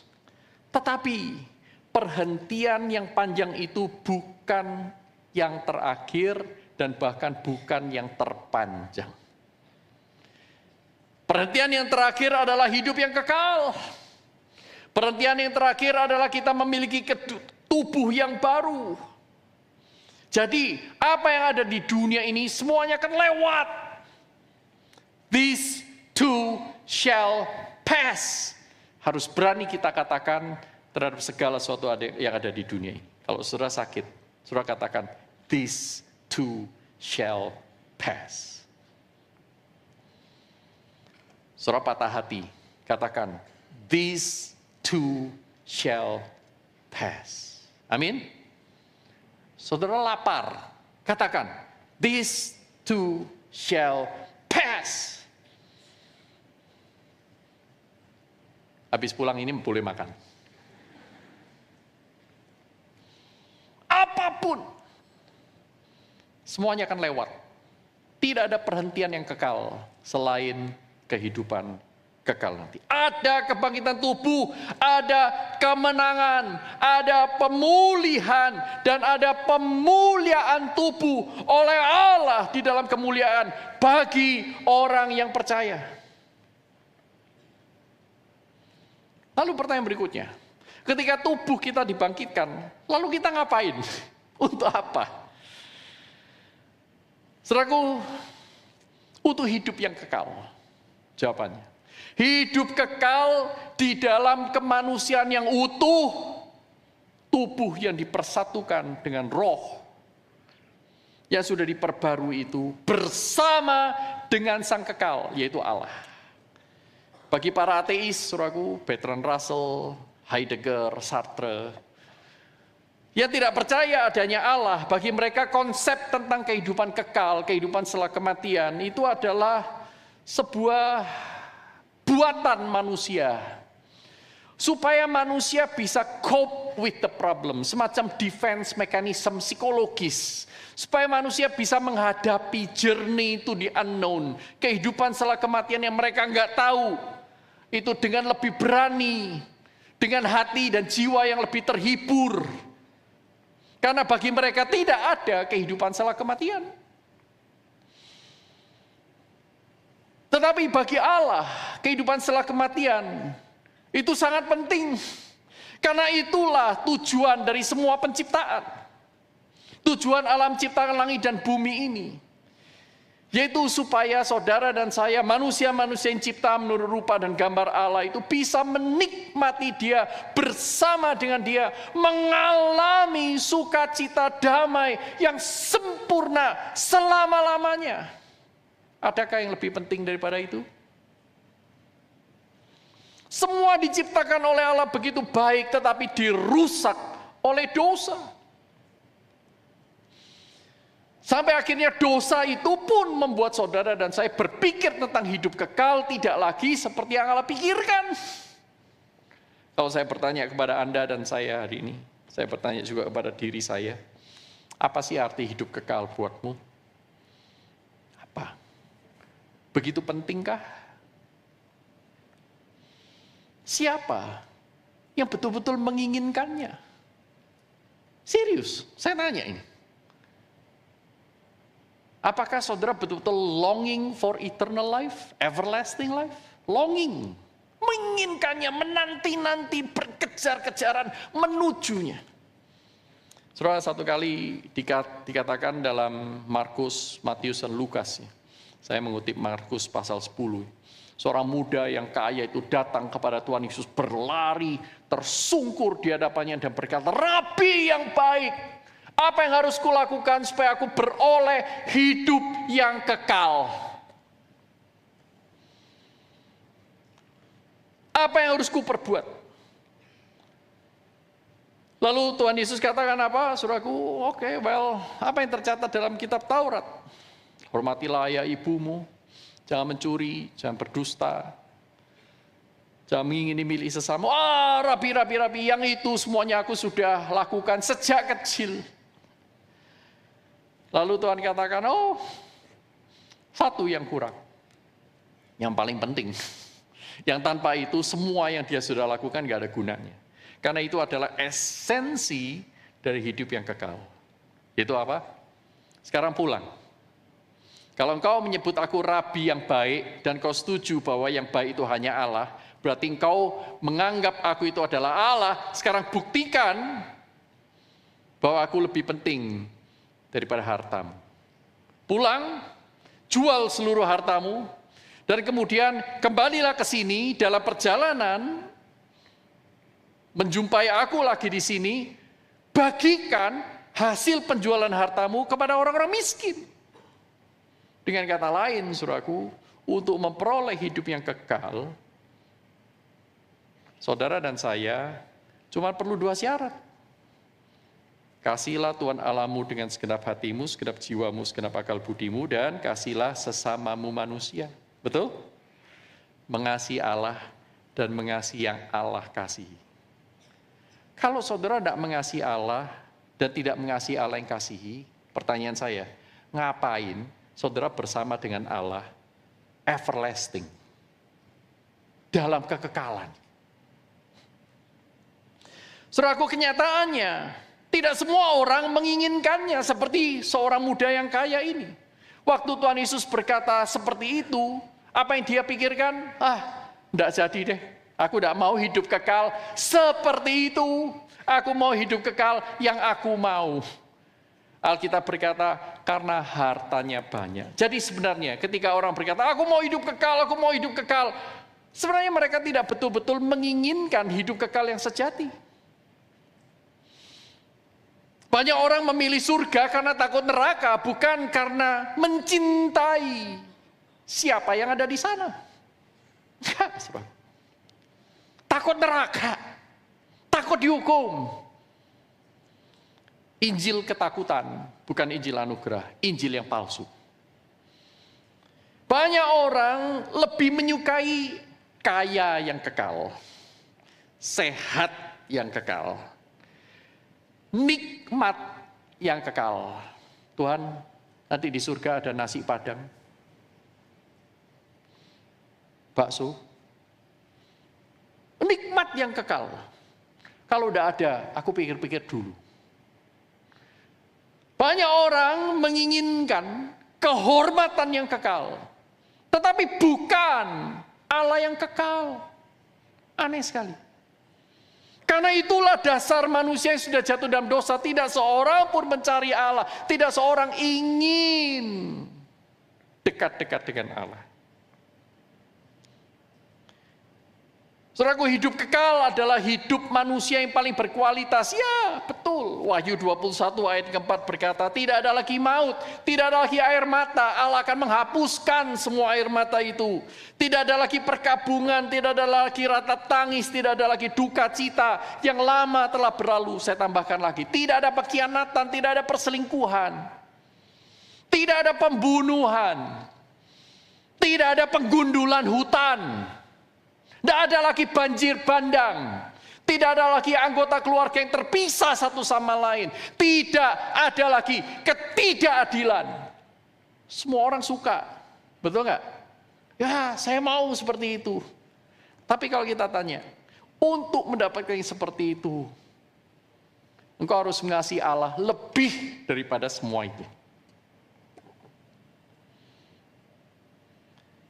Tetapi perhentian yang panjang itu bukan yang terakhir dan bahkan bukan yang terpanjang. Perhentian yang terakhir adalah hidup yang kekal. Perhentian yang terakhir adalah kita memiliki tubuh yang baru. Jadi apa yang ada di dunia ini semuanya akan lewat. These too shall pass. Harus berani kita katakan terhadap segala sesuatu yang ada di dunia ini. Kalau saudara sakit, saudara katakan, this too shall pass. Saudara patah hati, katakan, this too shall pass. Amin. Saudara lapar, katakan, this too shall pass. Habis pulang ini boleh makan. Apapun, semuanya akan lewat. Tidak ada perhentian yang kekal selain kehidupan kekal nanti. Ada kebangkitan tubuh, ada kemenangan, ada pemulihan, dan ada pemuliaan tubuh oleh Allah di dalam kemuliaan bagi orang yang percaya. Lalu pertanyaan berikutnya, ketika tubuh kita dibangkitkan, lalu kita ngapain? Untuk apa? Saudaraku, untuk hidup yang kekal. Jawabannya, hidup kekal di dalam kemanusiaan yang utuh, tubuh yang dipersatukan dengan roh yang sudah diperbarui itu bersama dengan sang kekal, yaitu Allah. Bagi para ateis, saudaraku, Bertrand Russell, Heidegger, Sartre, yang tidak percaya adanya Allah, bagi mereka konsep tentang kehidupan kekal, kehidupan setelah kematian, itu adalah sebuah buatan manusia supaya manusia bisa cope with the problem, semacam defense mechanism psikologis, supaya manusia bisa menghadapi journey to the unknown, kehidupan setelah kematian yang mereka nggak tahu, itu dengan lebih berani, dengan hati dan jiwa yang lebih terhibur. Karena bagi mereka tidak ada kehidupan setelah kematian. Tetapi bagi Allah, kehidupan setelah kematian itu sangat penting. Karena itulah tujuan dari semua penciptaan. Tujuan alam ciptaan langit dan bumi ini. Yaitu supaya saudara dan saya, manusia-manusia yang cipta menurut rupa dan gambar Allah itu bisa menikmati Dia, bersama dengan Dia, mengalami sukacita damai yang sempurna selama-lamanya. Adakah yang lebih penting daripada itu? Semua diciptakan oleh Allah begitu baik, tetapi dirusak oleh dosa. Sampai akhirnya dosa itu pun membuat saudara dan saya berpikir tentang hidup kekal tidak lagi seperti yang Allah pikirkan. Kalau saya bertanya kepada Anda dan saya hari ini, saya bertanya juga kepada diri saya, apa sih arti hidup kekal buatmu? Apa? Begitu pentingkah? Siapa yang betul-betul menginginkannya? Serius, saya tanya ini. Apakah saudara betul-betul longing for eternal life, everlasting life? Longing, menginginkannya, menanti-nanti, berkejar-kejaran menujunya. Saudara, satu kali dikatakan dalam Markus, Matius, dan Lukas, ya. Saya mengutip Markus pasal 10. Seorang muda yang kaya itu datang kepada Tuhan Yesus, berlari, tersungkur di hadapannya dan berkata, "Rabi yang baik, apa yang harus kulakukan supaya aku beroleh hidup yang kekal?" Apa yang harus kuperbuat? Lalu Tuhan Yesus katakan apa? Saudaraku, apa yang tercatat dalam kitab Taurat? Hormatilah ayah ibumu, jangan mencuri, jangan berdusta, jangan mengingini milik sesama. Rabi, yang itu semuanya aku sudah lakukan sejak kecil. Lalu Tuhan katakan, satu yang kurang, yang paling penting, yang tanpa itu semua yang dia sudah lakukan gak ada gunanya. Karena itu adalah esensi dari hidup yang kekal. Itu apa? Sekarang pulang. Kalau engkau menyebut aku rabi yang baik, dan kau setuju bahwa yang baik itu hanya Allah, berarti engkau menganggap aku itu adalah Allah. Sekarang buktikan bahwa aku lebih penting daripada hartamu. Pulang, jual seluruh hartamu, dan kemudian kembalilah ke sini dalam perjalanan, menjumpai aku lagi di sini, bagikan hasil penjualan hartamu kepada orang-orang miskin. Dengan kata lain, saudaraku, untuk memperoleh hidup yang kekal, saudara dan saya cuma perlu 2 syarat. Kasihlah Tuhan Allahmu dengan segenap hatimu, segenap jiwamu, segenap akal budimu, dan kasihlah sesamamu manusia. Betul? Mengasihi Allah dan mengasihi yang Allah kasihi. Kalau saudara tidak mengasihi Allah dan tidak mengasihi Allah yang kasihi, pertanyaan saya, ngapain saudara bersama dengan Allah everlasting, dalam kekekalan? Saudaraku, kenyataannya tidak semua orang menginginkannya seperti seorang muda yang kaya ini. Waktu Tuhan Yesus berkata seperti itu, apa yang dia pikirkan? Tidak jadi deh, aku tidak mau hidup kekal seperti itu. Aku mau hidup kekal yang aku mau. Alkitab berkata, karena hartanya banyak. Jadi sebenarnya ketika orang berkata, aku mau hidup kekal, sebenarnya mereka tidak betul-betul menginginkan hidup kekal yang sejati. Banyak orang memilih surga karena takut neraka, bukan karena mencintai siapa yang ada di sana. Takut neraka, takut dihukum. Injil ketakutan, bukan Injil anugerah, Injil yang palsu. Banyak orang lebih menyukai kaya yang kekal, sehat yang kekal, nikmat yang kekal. Tuhan, nanti di surga ada nasi padang, bakso, nikmat yang kekal. Kalau udah ada, aku pikir-pikir dulu. Banyak orang menginginkan kehormatan yang kekal, tetapi bukan Allah yang kekal. Aneh sekali. Karena itulah dasar manusia yang sudah jatuh dalam dosa. Tidak seorang pun mencari Allah. Tidak seorang ingin dekat-dekat dengan Allah. Saudaraku, hidup kekal adalah hidup manusia yang paling berkualitas. Ya, betul. Wahyu 21 ayat keempat berkata, tidak ada lagi maut, tidak ada lagi air mata. Allah akan menghapuskan semua air mata itu. Tidak ada lagi perkabungan, tidak ada lagi ratap tangis, tidak ada lagi duka cita. Yang lama telah berlalu, saya tambahkan lagi. Tidak ada pengkhianatan, tidak ada perselingkuhan. Tidak ada pembunuhan. Tidak ada penggundulan hutan. Tidak ada lagi banjir bandang. Tidak ada lagi anggota keluarga yang terpisah satu sama lain. Tidak ada lagi ketidakadilan. Semua orang suka. Betul nggak? Ya, saya mau seperti itu. Tapi kalau kita tanya, untuk mendapatkan yang seperti itu, engkau harus mengasihi Allah lebih daripada semua itu.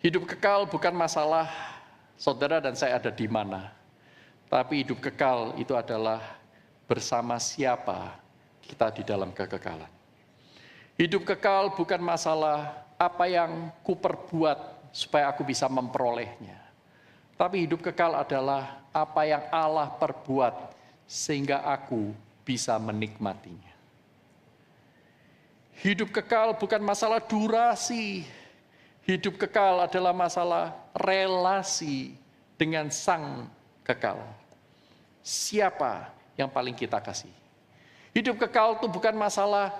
Hidup kekal bukan masalah saudara dan saya ada di mana. Tapi hidup kekal itu adalah bersama siapa kita di dalam kekekalan. Hidup kekal bukan masalah apa yang kuperbuat supaya aku bisa memperolehnya. Tapi hidup kekal adalah apa yang Allah perbuat sehingga aku bisa menikmatinya. Hidup kekal bukan masalah durasi. Hidup kekal adalah masalah relasi dengan Sang Kekal. Siapa yang paling kita kasih? Hidup kekal itu bukan masalah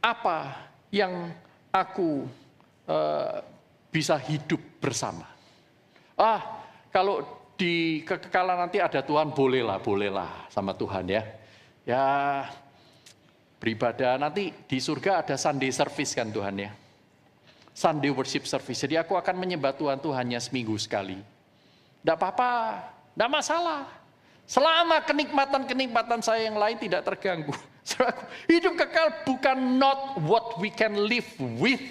apa yang aku bisa hidup bersama. Kalau di kekekalan nanti ada Tuhan, bolehlah sama Tuhan ya. Ya, beribadah nanti di surga ada Sunday service kan Tuhan ya. Sunday worship service. Jadi aku akan menyembah Tuhan hanya seminggu sekali. Tidak apa-apa, tidak masalah. Selama kenikmatan-kenikmatan saya yang lain tidak terganggu. Hidup kekal bukan not what we can live with,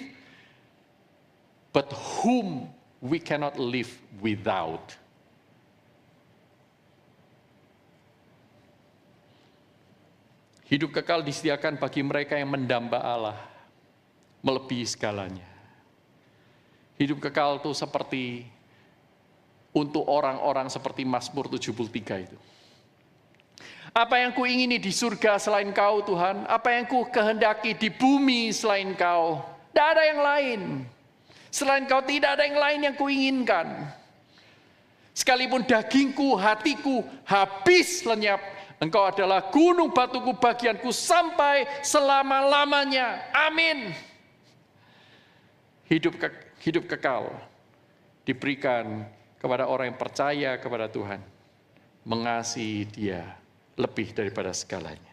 but whom we cannot live without. Hidup kekal disediakan bagi mereka yang mendamba Allah, melebihi segalanya. Hidup kekal itu seperti untuk orang-orang seperti Mazmur 73 itu. Apa yang kuingini di surga selain Kau Tuhan? Apa yang ku kehendaki di bumi selain Kau? Tidak ada yang lain. Selain Kau tidak ada yang lain yang kuinginkan. Sekalipun dagingku, hatiku habis lenyap, Engkau adalah gunung batuku bagianku sampai selama-lamanya. Amin. Hidup kekal diberikan kepada orang yang percaya kepada Tuhan, mengasihi Dia lebih daripada segalanya.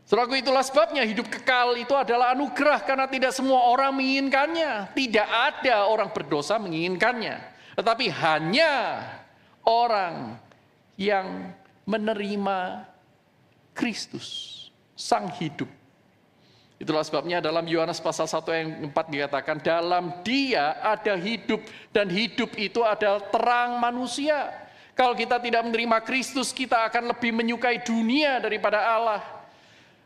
Saudaraku, itulah sebabnya hidup kekal itu adalah anugerah karena tidak semua orang menginginkannya. Tidak ada orang berdosa menginginkannya, tetapi hanya orang yang menerima Kristus, Sang Hidup. Itulah sebabnya dalam Yohanes pasal 1 ayat 4 dikatakan, dalam Dia ada hidup dan hidup itu adalah terang manusia. Kalau kita tidak menerima Kristus, kita akan lebih menyukai dunia daripada Allah.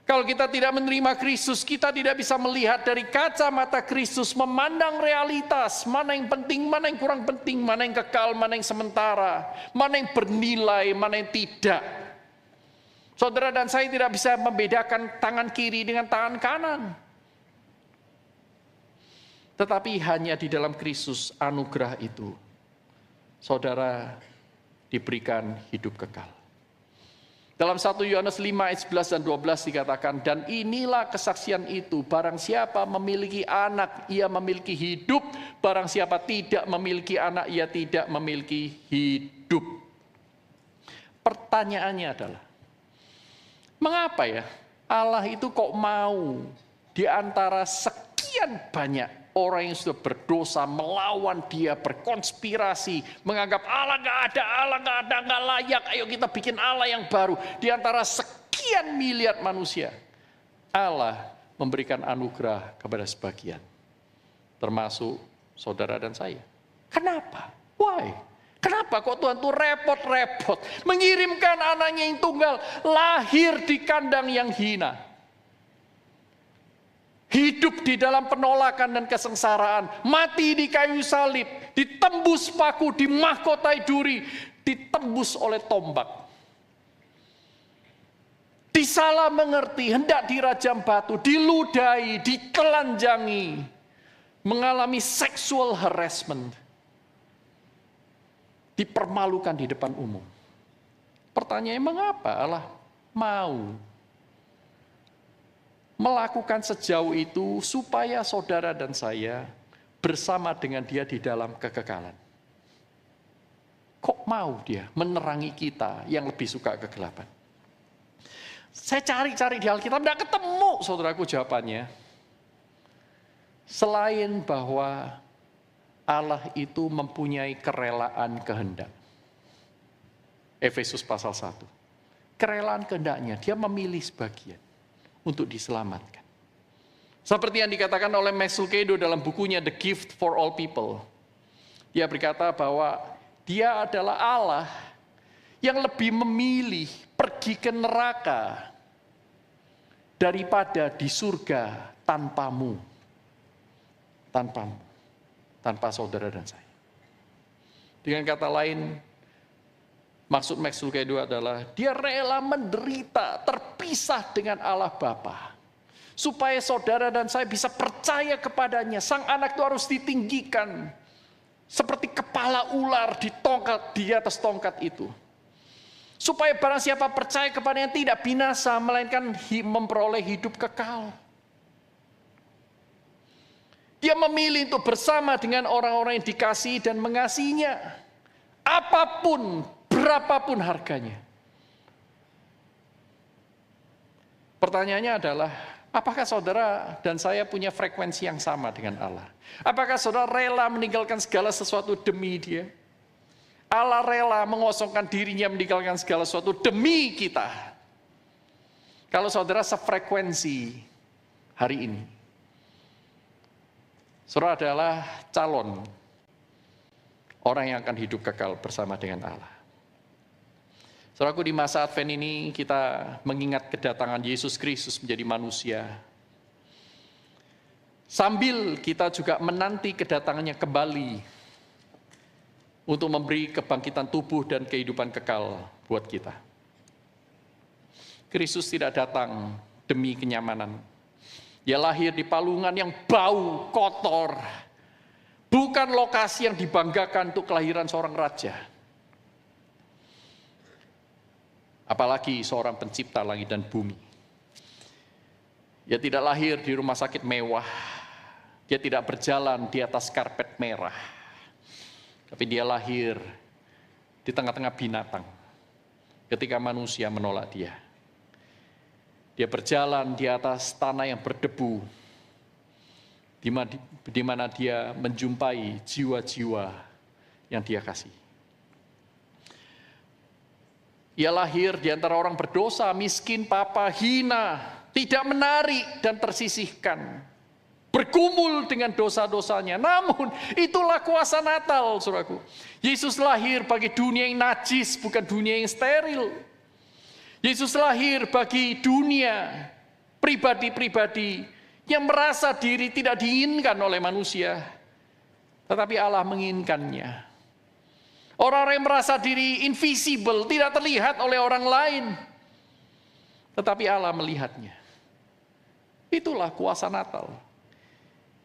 Kalau kita tidak menerima Kristus, kita tidak bisa melihat dari kacamata Kristus, memandang realitas, mana yang penting, mana yang kurang penting, mana yang kekal, mana yang sementara, mana yang bernilai, mana yang tidak. Saudara dan saya tidak bisa membedakan tangan kiri dengan tangan kanan. Tetapi hanya di dalam Kristus anugerah itu, saudara diberikan hidup kekal. Dalam 1 Yohanes 5 ayat 11 dan 12 dikatakan, dan inilah kesaksian itu, barang siapa memiliki anak, ia memiliki hidup, barang siapa tidak memiliki anak, ia tidak memiliki hidup. Pertanyaannya adalah, mengapa ya Allah itu kok mau di antara sekian banyak orang yang sudah berdosa, melawan dia, berkonspirasi, menganggap Allah nggak ada, nggak layak, ayo kita bikin Allah yang baru. Di antara sekian miliar manusia, Allah memberikan anugerah kepada sebagian, termasuk saudara dan saya. Kenapa? Why? Kenapa kok Tuhan tuh repot-repot mengirimkan anaknya yang tunggal lahir di kandang yang hina? Hidup di dalam penolakan dan kesengsaraan, mati di kayu salib, ditembus paku, dimahkotai duri, ditembus oleh tombak. Disalah mengerti, hendak dirajam batu, diludahi, ditelanjangi, mengalami sexual harassment, dipermalukan di depan umum. Pertanyaannya, mengapa Allah mau melakukan sejauh itu supaya saudara dan saya bersama dengan dia di dalam kekekalan? Kok mau dia menerangi kita yang lebih suka kegelapan? Saya cari-cari di Alkitab, tidak ketemu saudaraku jawabannya. Selain bahwa Allah itu mempunyai kerelaan kehendak. Efesus pasal 1. Kerelaan kehendaknya, dia memilih sebagian untuk diselamatkan. Seperti yang dikatakan oleh Max Lucado dalam bukunya The Gift for All People. Dia berkata bahwa dia adalah Allah yang lebih memilih pergi ke neraka daripada di surga tanpamu. Tanpa saudara dan saya. Dengan kata lain, maksud Max Lucado adalah dia rela menderita, terpisah dengan Allah Bapa, supaya saudara dan saya bisa percaya kepadanya. Sang anak itu harus ditinggikan seperti kepala ular di atas tongkat itu, supaya barang siapa percaya kepadanya tidak binasa, melainkan memperoleh hidup kekal. Dia memilih untuk bersama dengan orang-orang yang dikasihi dan mengasihinya. Apapun, berapapun harganya. Pertanyaannya adalah, apakah saudara dan saya punya frekuensi yang sama dengan Allah? Apakah saudara rela meninggalkan segala sesuatu demi dia? Allah rela mengosongkan dirinya meninggalkan segala sesuatu demi kita. Kalau saudara sefrekuensi hari ini, saudara adalah calon orang yang akan hidup kekal bersama dengan Allah. Saudaraku, di masa Advent ini kita mengingat kedatangan Yesus Kristus menjadi manusia. Sambil kita juga menanti kedatangannya kembali untuk memberi kebangkitan tubuh dan kehidupan kekal buat kita. Kristus tidak datang demi kenyamanan. Dia lahir di palungan yang bau, kotor. Bukan lokasi yang dibanggakan untuk kelahiran seorang raja. Apalagi seorang pencipta langit dan bumi. Dia tidak lahir di rumah sakit mewah. Dia tidak berjalan di atas karpet merah. Tapi dia lahir di tengah-tengah binatang. Ketika manusia menolak dia. Dia berjalan di atas tanah yang berdebu, di mana dia menjumpai jiwa-jiwa yang dia kasih. Ia lahir di antara orang berdosa, miskin, papa, hina, tidak menarik dan tersisihkan. Bergumul dengan dosa-dosanya. Namun itulah kuasa Natal, saudaraku. Yesus lahir bagi dunia yang najis, bukan dunia yang steril. Yesus lahir bagi dunia pribadi-pribadi yang merasa diri tidak diinginkan oleh manusia, tetapi Allah menginginkannya. Orang-orang yang merasa diri invisible, tidak terlihat oleh orang lain, tetapi Allah melihatnya. Itulah kuasa Natal.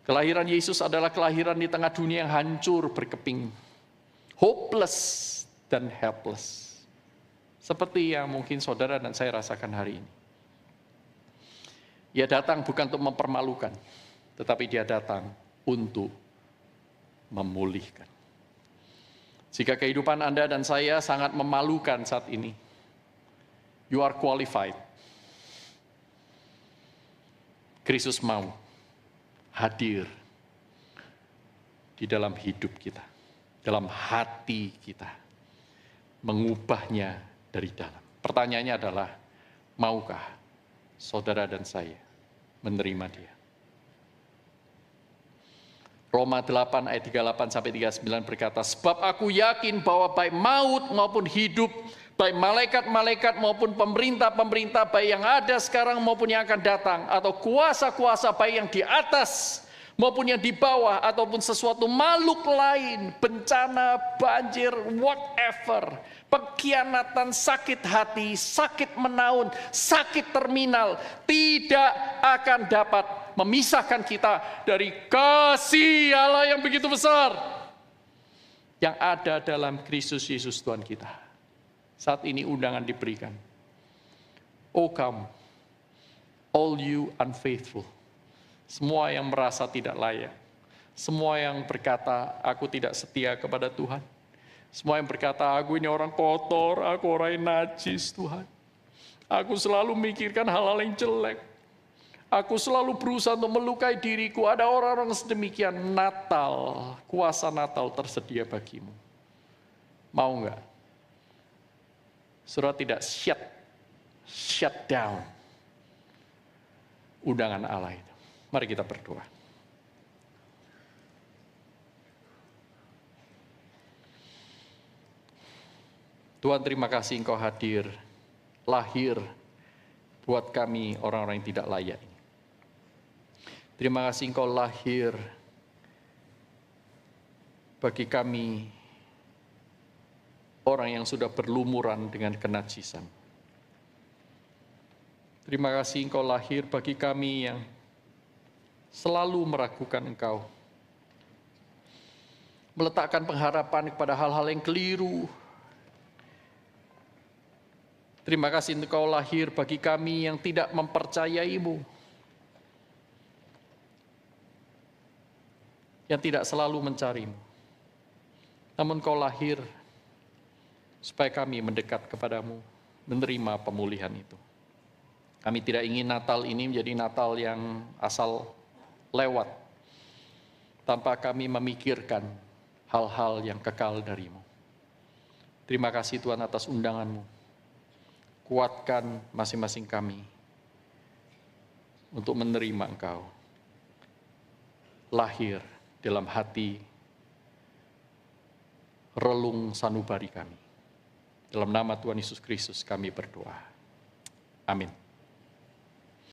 Kelahiran Yesus adalah kelahiran di tengah dunia yang hancur berkeping, hopeless dan helpless. Seperti yang mungkin saudara dan saya rasakan hari ini. Dia datang bukan untuk mempermalukan, tetapi dia datang untuk memulihkan. Jika kehidupan Anda dan saya sangat memalukan saat ini, You are qualified. Kristus mau hadir di dalam hidup kita, dalam hati kita, mengubahnya dari dalam. Pertanyaannya adalah, maukah saudara dan saya menerima Dia? Roma 8 ayat 38 sampai 39 berkata, sebab aku yakin bahwa baik maut maupun hidup, baik malaikat-malaikat maupun pemerintah-pemerintah, baik yang ada sekarang maupun yang akan datang, atau kuasa-kuasa baik yang di atas maupun yang di bawah, ataupun sesuatu makhluk lain, bencana, banjir, whatever, pengkhianatan, sakit hati, sakit menaun, sakit terminal, tidak akan dapat memisahkan kita dari kasih Allah yang begitu besar yang ada dalam Kristus Yesus Tuhan kita. Saat ini undangan diberikan. Oh come, all you unfaithful. Semua yang merasa tidak layak. Semua yang berkata, aku tidak setia kepada Tuhan. Semua yang berkata, aku ini orang kotor, aku orang yang najis Tuhan. Aku selalu memikirkan hal-hal yang jelek. Aku selalu berusaha untuk melukai diriku. Ada orang-orang sedemikian. Natal, kuasa Natal tersedia bagimu. Mau enggak? Saudara tidak shut down undangan Allah itu. Mari kita berdoa. Tuhan, terima kasih Engkau hadir, lahir buat kami orang-orang yang tidak layak ini. Terima kasih Engkau lahir bagi kami orang yang sudah berlumuran dengan kenajisan. Terima kasih Engkau lahir bagi kami yang selalu meragukan Engkau, meletakkan pengharapan kepada hal-hal yang keliru. Terima kasih Engkau lahir bagi kami yang tidak mempercayai-Mu, yang tidak selalu mencari-Mu. Namun Engkau lahir supaya kami mendekat kepadamu, menerima pemulihan itu. Kami tidak ingin Natal ini menjadi Natal yang asal lewat, tanpa kami memikirkan hal-hal yang kekal dari-Mu. Terima kasih Tuhan atas undangan-Mu. Kuatkan masing-masing kami untuk menerima Engkau lahir dalam hati relung sanubari kami. Dalam nama Tuhan Yesus Kristus kami berdoa. Amin.